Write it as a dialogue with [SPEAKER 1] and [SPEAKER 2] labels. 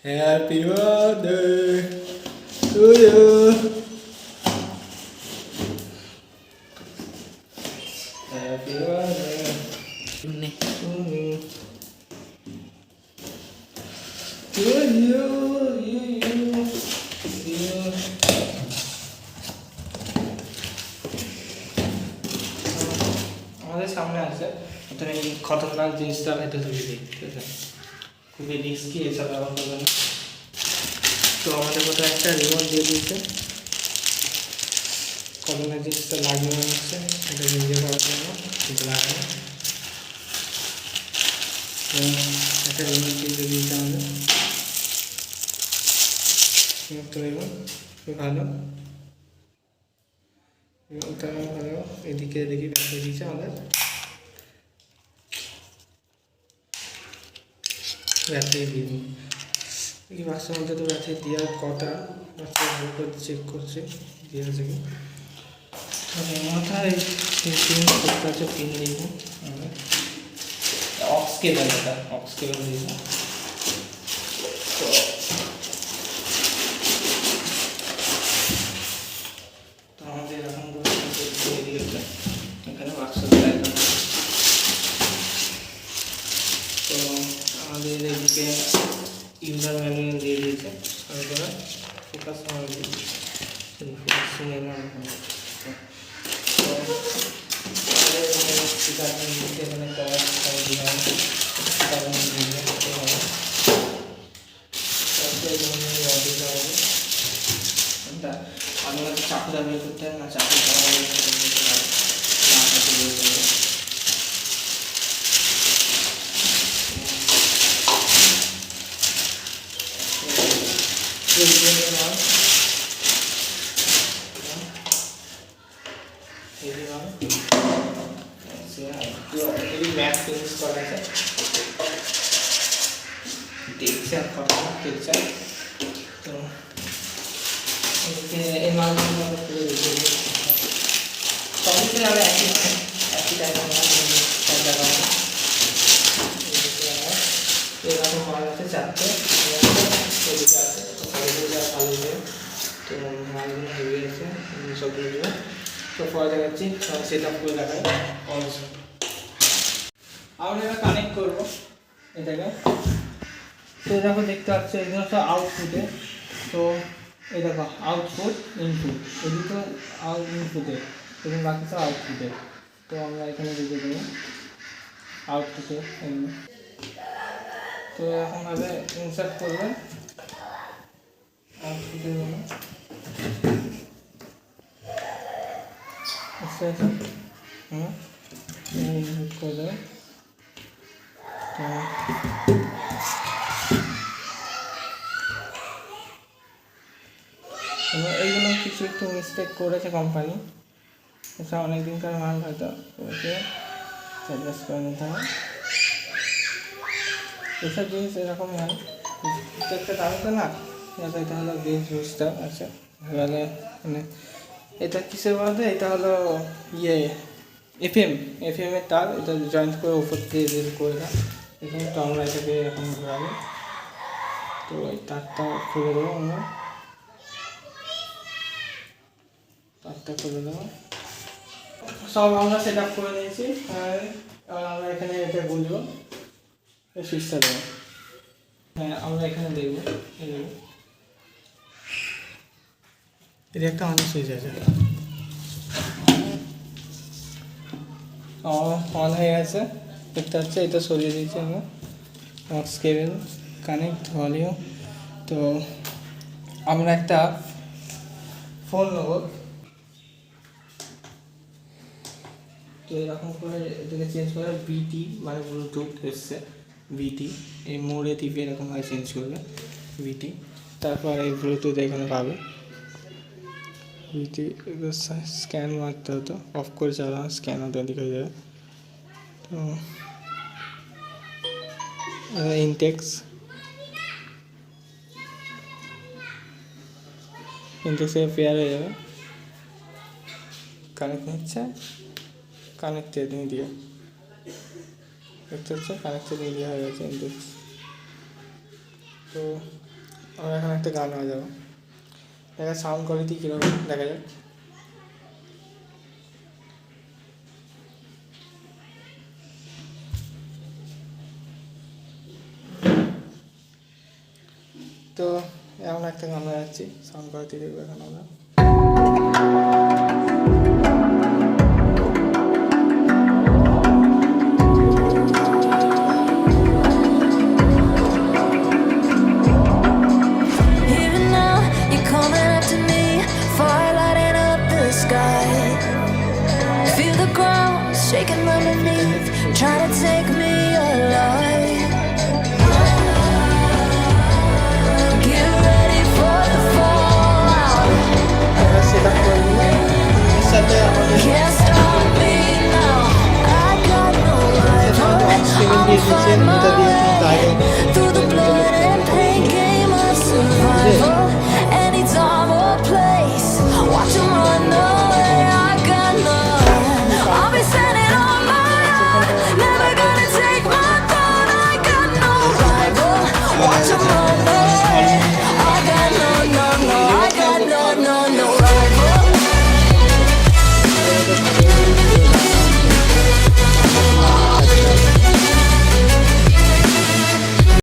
[SPEAKER 1] Happy birthday to you. Happy birthday to me. To you. আমাদের সামনে আছে তো এই খতরনাক জিনিসটা এটা তুলে দিই, ঠিক আছে? খুবই রিস্কি, এসব ব্যবহার করবে না। তো আমাদের কোথাও একটা রিমোট দিয়ে দিয়েছে, খতরনাক জিনিসটা লাগিয়ে নিচ্ছে, এটা ভিডিও করার জন্য লাগে একটা রিমোট দিয়ে দিয়েছে আমাদের। রিমোটটা দেখুন খুব ভালো, রিমোটটা ভালো। এদিকে দেখি ব্যাটারি দিয়েছে আমাদের, ব্যাটারি দিয়ে দিই। এই বাক্সের মধ্যে তো ব্যাটারি দেওয়ার কথা, বাচ্চা ভালো করে চেক করছে দিয়ে আছে কি মাথায় পিন করতে আছে, পিন দিয়ে অক্স কেবল, এটা অক্স কেবল দিয়ে তো আমাদের এরকম দিয়ে দিয়েছে এখানে বাক্স। তো আমাদের এদিকে ইউজার ম্যানুয়াল দিয়ে দিয়েছে, তারপরে ফোকাস ফোকাসিং এর আপনার চাকু দাবি করতে না, চাকু ম্যাথ ফিনিশ করা আছে, টেক্সচার করা টেক্সচার। তো এই মালগুলো পুরো সবই আমরা একই টাইপের এরকম মাল আছে চারটে, এদিকে আছে তো ভালো দিয়ে। তো মালগুলো হেভি আছে সবগুলো। তো পরে দেখাচ্ছি সেট আপ করে দেখায়। আমরা এবার কানেক্ট করবো এটাকে। তো দেখো দেখতে পাচ্ছি এগুলো সব আউটপুটে। তো এই দেখো আউটপুট ইনপুট, এদিকে ইনপুটে এবং বাকি সব আউটপুটে। তো আমরা এখানে দেখে দেবো আউটপুটে। তো এরকমভাবে ইনসার্ট করবে আউটপুটের জন্য। আচ্ছা আচ্ছা ইনপুট করে দেবে। তো এইগুলো কিছু একটু মিস্টেক করেছে কোম্পানি, এটা অনেক দিনকার মাল হয়তো করেছে, অ্যাডজাস্ট করে নিতে হয়। এসব জিনিস এরকমই হয়, প্রত্যেকটা দামি তো না। এটা হলো বেস বুস্টার আছে, এবারে মানে এটা কিসের বলতে, এটা হলো এফএমের তার, এটা জয়েন্ট করে উপর দিয়ে রেল করে দেয় এখানে। তো আমরা এটাকে এখন ঘোরাবো, তো এই তারটা খুলে দেবো, আমরা তারটা খুলে দেবো। সব আমরা সেট আপ করে নিয়েছি, এবার আমরা এখানে এটা বুঝবো, এই সুইচটা দেবো। হ্যাঁ আমরা এখানে দেখবো, এটা একটা অনেক সুইচ আছে, অন হয়ে গেছে দেখতে পাচ্ছি। এটা সরিয়ে দিয়েছি আমরা, অক্স কেবল কানেক্ট ভলিউম। তো আমরা একটা ফোন নেবো, তো এরকম করে এটাকে চেঞ্জ করে বিটি মানে ব্লুটুথ এসছে বিটি, এই মোড়ে টিপে এরকমভাবে চেঞ্জ করবে বিটি। তারপর এই ব্লুটুথ এখানে পাবে বিটি। স্ক্যান মারতে হতো, অফ করে চালানো, স্ক্যান অটোমেটিক হয়ে যাবে। তো ইনটেক্স ইনটেক্সে পেয়ার হয়ে যাবে, কানেক্ট নিচ্ছে, কানেক্টেড মিডিয়া দেখতে হচ্ছে, কানেক্টেড মিডিয়া হয়ে গেছে ইনটেক্স। তো আমরা এখন একটা গান বাজাবো, দেখা সাউন্ড কোয়ালিটি কীরকম দেখা যাক। তো এমন একটা গান বাজাচ্ছি, সাউন্ড কোয়ালিটি দেখবো এখন আমরা।